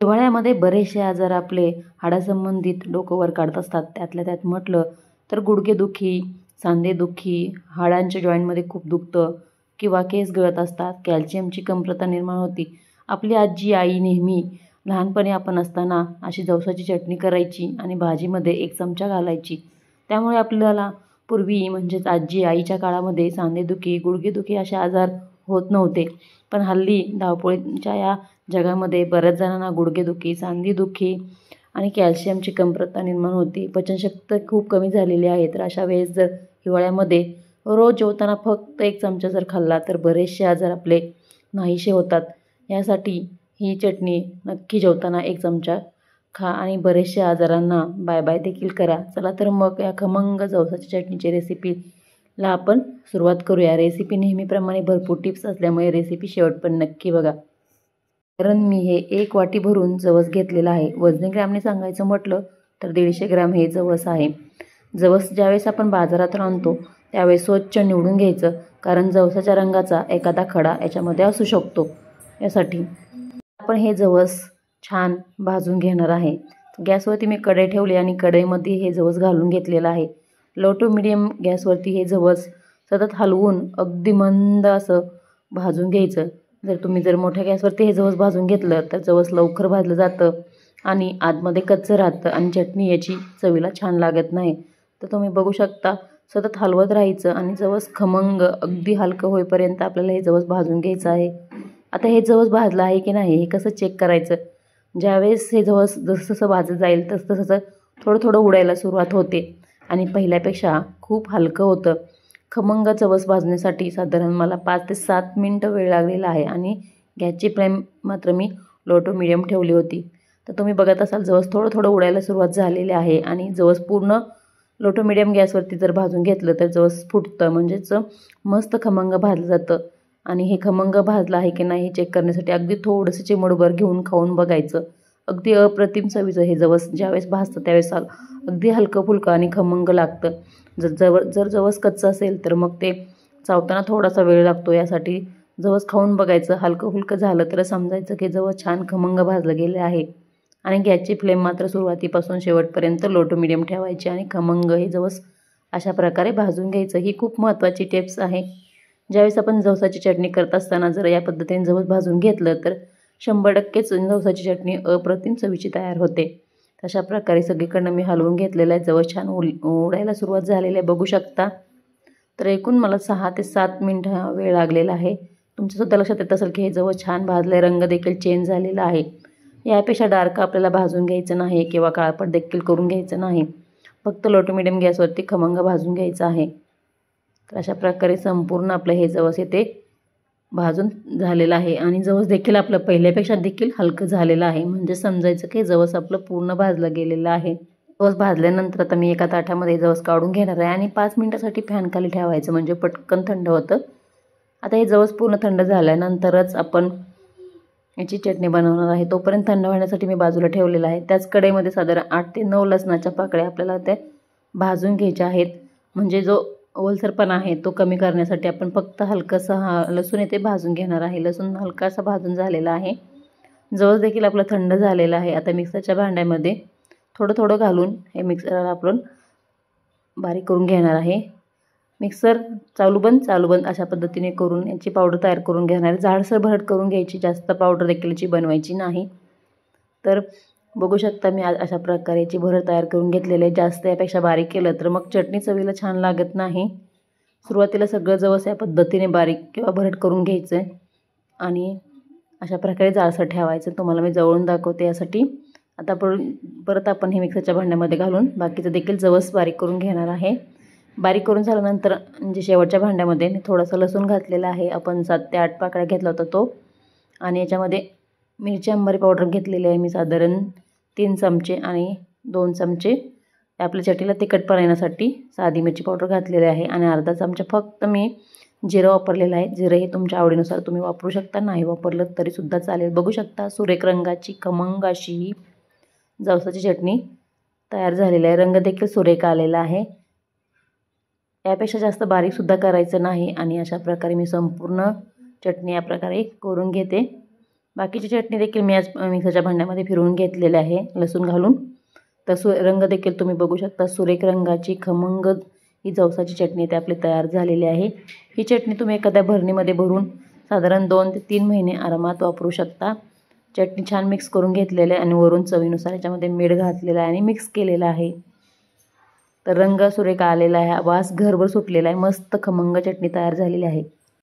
हिवाळ्यामध्ये बरेचसे आजार आपले हाडासंबंधित डोकं वर काढत असतात. त्यातल्या त्यात म्हटलं तर गुडघेदुखी, सांधेदुखी, हाडांच्या जॉईंटमध्ये खूप दुखतं किंवा केस गळत असतात, कॅल्शियमची कमतरता निर्माण होती. आपली आजी आई नेहमी लहानपणी आपण असताना अशी जवसाची चटणी करायची आणि भाजीमध्ये 1 चमचा घालायची. त्यामुळे आपल्याला पूर्वी म्हणजेच आजी आईच्या काळामध्ये सांधेदुखी, गुडघेदुखी असे आजार होत नव्हते. पण हल्ली धावपळीच्या या जगामध्ये बऱ्याच जणांना गुडघेदुखी, सांधेदुखी आणि कॅल्शियमची कमतरता निर्माण होते. पचनशक्ती खूप कमी झालेली आहे. तर अशा वेळेस जर हिवाळ्यामध्ये रोज जेवताना फक्त 1 चमचा जर खाल्ला तर बरेचसे आजार आपले नाहीसे होतात. यासाठी ही चटणी नक्की जेवताना 1 चमचा खा आणि बरेचशा आजारांना बाय बाय देखील करा. चला तर मग या खमंग जवसाच्या चटणीची रेसिपीला आपण सुरुवात करूया. रेसिपी नेहमीप्रमाणे भरपूर टिप्स असल्यामुळे रेसिपी शेवटपर्यंत नक्की बघा. कारण मी हे 1 वाटी भरून जवस घेतलेला आहे. वजनी ग्रॅमने सांगायचं म्हटलं तर 150 ग्रॅम हे जवस आहे. जवस ज्यावेळेस आपण बाजारातून आणतो त्यावेळेस स्वच्छ निवडून घ्यायचं, कारण जवसाच्या रंगाचा एखादा खडा याच्यामध्ये असू शकतो. यासाठी आपण हे जवस छान भाजून घेणार आहे. गॅसवरती मी कढई ठेवली आणि कढईमध्ये हे जवस घालून घेतलेलं आहे. लो टू मिडियम गॅसवरती हे जवस सतत हलवून अगदी मंद असं भाजून घ्यायचं. जर मोठ्या गॅसवरती हे जवस भाजून घेतलं तर जवस लवकर भाजलं जातं आणि आतमध्ये कच्चं राहतं आणि चटणी याची चवीला छान लागत नाही. तर तुम्ही बघू शकता सतत हलवत राहायचं आणि जवस खमंग अगदी हलकं होईपर्यंत आपल्याला हे जवस भाजून घ्यायचं आहे. आता हे जवस भाजलं आहे की नाही हे कसं चेक करायचं? ज्यावेळेस हे जवस जसं भाजत जाईल तसं थोडं थोडं उडायला सुरुवात होते आणि पहिल्यापेक्षा खूप हलकं होतं. खमंग जवस भाजण्यासाठी साधारण मला 5 ते 7 मिनटं वेळ लागलेला आहे आणि गॅसची फ्लेम मात्र मी लो टू मिडियम ठेवली होती. तर तुम्ही बघत असाल जवस थोडं थोडं उडायला सुरुवात झालेली आहे आणि जवस पूर्ण लो टू मिडियम गॅसवरती जर भाजून घेतलं तर जवस फुटतं, म्हणजेच मस्त खमंग भाजलं जातं. आणि हे खमंग भाजलं आहे की नाही हे चेक करण्यासाठी अगदी थोडंसं चिमूटभर घेऊन खाऊन बघायचं. अगदी अप्रतिम चवीचं हे जवस ज्यावेळेस भाजतं त्यावेळेस अगदी हलकं फुलकं आणि खमंग लागतं. जर जवस कच्चं असेल तर मग ते चावताना थोडासा वेळ लागतो. यासाठी जवस खाऊन बघायचं. हलकं फुलकं झालं तर समजायचं की जवस छान खमंग भाजलं गेले आहे. आणि गॅसची फ्लेम मात्र सुरुवातीपासून शेवटपर्यंत लो टू मिडियम ठेवायची आणि खमंग हे जवस अशा प्रकारे भाजून घ्यायचं. ही खूप महत्त्वाची टिप्स आहे. ज्यावेळेस आपण जवसाची चटणी करत असताना जर या पद्धतीने जवस भाजून घेतलं तर 100%च जवसाची चटणी अप्रतिम चवीची तयार होते. अशा प्रकारे सगळीकडनं मी हलवून घेतलेलं आहे. जवस छान उडायला सुरुवात झालेली आहे बघू शकता. तर एकूण मला 6 ते 7 मिनिटं वेळ लागलेला आहे. तुमच्यासुद्धा लक्षात येत असेल की हे जवस छान भाजलं आहे, रंग देखील चेंज झालेला आहे. यापेक्षा डार्क आपल्याला भाजून घ्यायचं नाही किंवा काळपट देखील करून घ्यायचं नाही. फक्त लो टू मिडियम गॅसवरती खमंग भाजून घ्यायचं आहे. तर अशा प्रकारे संपूर्ण आपलं हे जवस इथे भाजून झालेलं आहे आणि जवस देखील आपलं पहिल्यापेक्षा देखील हलकं झालेलं आहे. म्हणजे समजायचं की जवस आपलं पूर्ण भाजलं गेलेलं आहे. जवस भाजल्यानंतर आता मी एका ताटामध्ये जवस काढून घेणार आहे आणि 5 मिनिटासाठी फॅनखाली ठेवायचं म्हणजे पटकन थंड होतं. आता हे जवस पूर्ण थंड झाल्यानंतरच आपण याची चटणी बनवणार आहे. तोपर्यंत थंड होण्यासाठी मी बाजूला ठेवलेलं आहे. त्याच कढईमध्ये साधारण 8 ते 9 लसणाच्या पाकळ्या आपल्याला त्या भाजून घ्यायच्या आहेत. म्हणजे जो ओलसरपणा आहे तो कमी करण्यासाठी आपण फक्त हलकंसं लसूण इथे भाजून घेणार आहे. लसूण हलकासा भाजून झालेला आहे. जवस देखील आपलं थंड झालेलं आहे. आता मिक्सरच्या भांड्यामध्ये थोडं थोडं घालून हे मिक्सरला आपण बारीक करून घेणार आहे. मिक्सर चालू बंद अशा पद्धतीने करून याची पावडर तयार करून घेणार आहे. जाडसर भरड करून घ्यायची, जास्त पावडर देखील याची बनवायची नाही. तर बघू शकता मी अशा प्रकारे याची भरड तयार करून घेतलेली आहे. जास्त यापेक्षा बारीक केलं तर मग चटणी चवीला छान लागत नाही. सुरुवातीला सगळं जवस या पद्धतीने बारीक किंवा भरड करून घ्यायचं आहे आणि अशा प्रकारे जाडसर ठेवायचं. तुम्हाला मी जवळून दाखवते यासाठी. आता परत आपण हे मिक्सरच्या भांड्यामध्ये घालून बाकीचं देखील जवस बारीक करून घेणार आहे. बारीक करून झाल्यानंतर म्हणजे शेवटच्या भांड्यामध्ये मी थोडासा लसूण घातलेला आहे. आपण 7 ते 8 पाकळ्या घेतला होता तो. आणि याच्यामध्ये मिरची अंबारी पावडर घेतलेली आहे मी साधारण 3 चमचे आणि 2 चमचे आपल्या चटणीला तिखटपणा येण्यासाठी साधी मिरची पावडर घातलेली आहे आणि अर्धा चमचा फक्त मी जिरं वापरलेलं आहे. जिरं हे तुमच्या आवडीनुसार तुम्ही वापरू शकता, नाही वापरलं तरीसुद्धा चालेल. बघू शकता सुरेख रंगाची खमंग अशी ही जवसाची चटणी तयार झालेली आहे. रंग देखील सुरेख आलेला आहे. यापेक्षा जास्त बारीकसुद्धा करायचं नाही आणि अशा प्रकारे मी संपूर्ण चटणी या प्रकारे करून घेते. बाकीची चटणी देखील मी आज मिक्सरच्या भांड्यामध्ये फिरवून घेतलेले आहे लसूण घालून। तर रंग देखील तुम्ही बघू शकता, सुरेख रंगाची खमंग ही जवसाची चटणी ते आपली तयार झालेली आहे। ही चटणी तुम्ही एखाद्या भरणीमध्ये भरून साधारण 2 ते 3 महिने आरामात वापरू शकता। चटणी छान मिक्स करून घेतलेलं आहे आणि वरून चवीनुसार याच्यामध्ये मीठ घातलेलं आहे आणि मिक्स केलेलं आहे। तर रंग सुरेख आलेला आहे, वास घरभर सुटलेला आहे, मस्त खमंग चटणी तयार झालेली आहे।